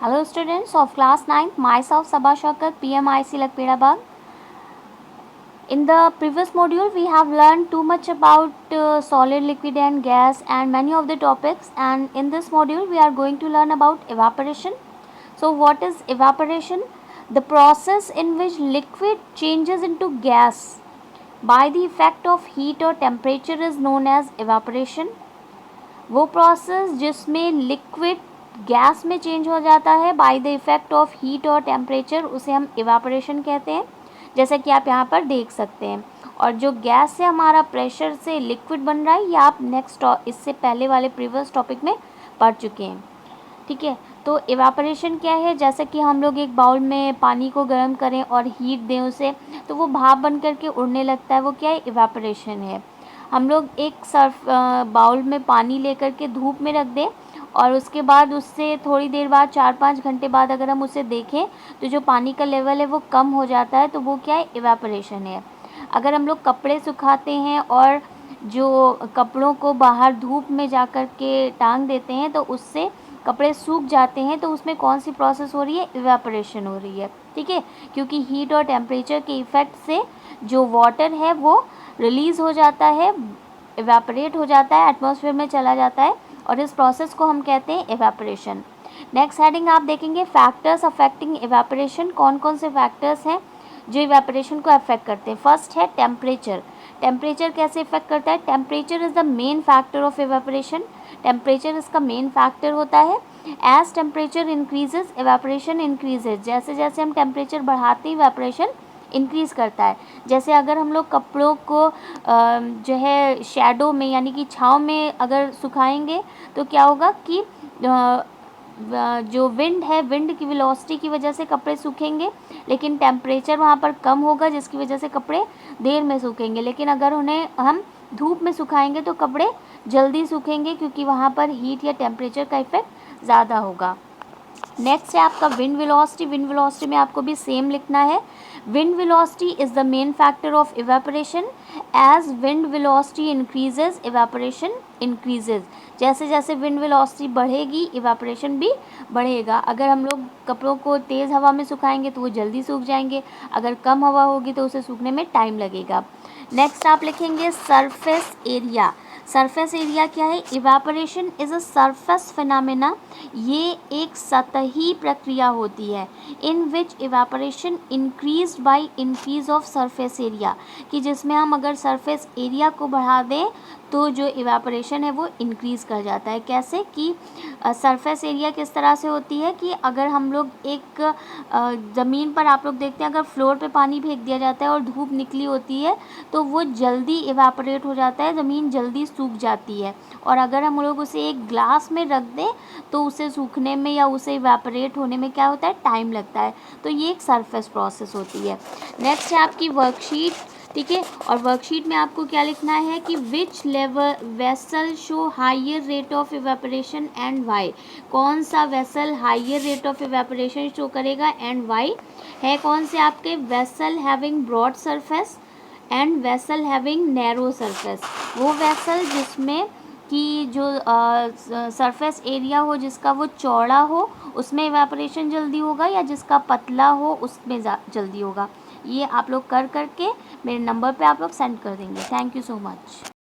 Hello students of class 9th, myself Sabha Shaukat, PMIC Lakpedabad. In the previous module, we have learned too much about solid, liquid and gas and many of the topics, and in this module, we are going to learn about evaporation. So what is evaporation? The process in which liquid changes into gas by the effect of heat or temperature is known as evaporation. वो process जिसमें liquid gas में change हो जाता है by the effect of heat और temperature, उसे हम evaporation कहते हैं, जैसा कि आप यहाँ पर देख सकते हैं। और जो गैस से हमारा प्रेशर से लिक्विड बन रहा है, ये आप नेक्स्ट इससे पहले वाले प्रीवियस टॉपिक में पढ़ चुके हैं। ठीक है, तो इवापोरेशन क्या है? जैसे कि हम लोग एक बाउल में पानी को गर्म करें और हीट दें उसे, तो वो भाप बन करके उड़ने लगता है, वो क्या है? इवापोरेशन है। हम लोग एक सर्फ बाउल में पानी लेकर के धूप में रख दें और उसके बाद उससे थोड़ी देर बाद 4-5 घंटे बाद अगर हम उसे देखें तो जो पानी का लेवल है वो कम हो जाता है, तो वो क्या है? इवापोरेशन है। अगर हम लोग कपड़े सुखाते हैं और जो कपड़ों को बाहर धूप में जा कर के टांग देते हैं तो उससे कपड़े सूख जाते हैं, तो उसमें कौन सी प्रोसेस हो रही है? इवेपोरेशन हो रही है। ठीक है, क्योंकि हीट और टेम्परेचर के इफ़ेक्ट से जो वाटर है वो रिलीज़ हो जाता है, इवेपोरेट हो जाता है, एटमॉस्फेयर में चला जाता है, और इस प्रोसेस को हम कहते हैं इवेपोरेशन। नेक्स्ट हेडिंग आप देखेंगे फैक्टर्स अफेक्टिंग इवेपोरेशन। कौन कौन से फैक्टर्स हैं जो इवेपोरेशन को अफेक्ट करते हैं? फर्स्ट है टेम्परेचर। टेम्परेचर कैसे इफेक्ट करता है? Temperature is the main factor of evaporation. Temperature इसका मेन फैक्टर होता है। As temperature increases evaporation increases. जैसे जैसे हम टेम्परेचर बढ़ाते हैं इवेपोरेशन इंक्रीज़ करता है। जैसे अगर हम लोग कपड़ों को जो है शैडो में यानी कि छाँव में अगर सुखाएंगे तो क्या होगा कि जो विंड है, विंड की वेलोसिटी की वजह से कपड़े सूखेंगे, लेकिन टेम्परेचर वहाँ पर कम होगा जिसकी वजह से कपड़े देर में सूखेंगे। लेकिन अगर उन्हें हम धूप में सुखाएंगे तो कपड़े जल्दी सूखेंगे, क्योंकि वहाँ पर हीट या टेम्परेचर का इफेक्ट ज़्यादा होगा। नेक्स्ट है आपका विंड वेलोसिटी। विंड वेलोसिटी में आपको भी सेम लिखना है। Wind velocity is the main factor of evaporation. As wind velocity increases evaporation increases. जैसे जैसे विंड वेलोसिटी बढ़ेगी इवेपोरेशन भी बढ़ेगा। अगर हम लोग कपड़ों को तेज़ हवा में सुखाएंगे तो वो जल्दी सूख जाएंगे, अगर कम हवा होगी तो उसे सूखने में टाइम लगेगा। नेक्स्ट आप लिखेंगे सरफेस एरिया। सरफेस एरिया क्या है? Evaporation is a surface phenomena. ये एक सतही प्रक्रिया होती है in which evaporation increase by increase of surface area, कि जिसमें हम अगर सरफेस एरिया को बढ़ा दें तो जो इवेपोरेशन है वो इंक्रीज़ कर जाता है। कैसे कि सरफेस एरिया किस तरह से होती है कि अगर हम लोग एक ज़मीन पर आप लोग देखते हैं अगर फ्लोर पे पानी फेंक दिया जाता है और धूप निकली होती है तो वो जल्दी इवेपोरेट हो जाता है, ज़मीन जल्दी सूख जाती है। और अगर हम लोग उसे एक ग्लास में रख दें तो उसे सूखने में या उसे इवेपोरेट होने में क्या होता है? टाइम लगता है। तो ये एक सरफेस प्रोसेस होती है। नेक्स्ट है आपकी वर्कशीट। ठीक है, और वर्कशीट में आपको क्या लिखना है कि which level vessel show higher rate of evaporation and why. कौन सा vessel higher rate of evaporation show करेगा एंड वाई है? कौन से आपके? Vessel having broad surface and vessel having narrow surface. वो वेसल जिसमें कि जो सरफेस एरिया हो जिसका वो चौड़ा हो उसमें इवेपोरेशन जल्दी होगा, या जिसका पतला हो उसमें जल्दी होगा। ये आप लोग कर करके मेरे नंबर पे आप लोग सेंड कर देंगे। Thank you so much.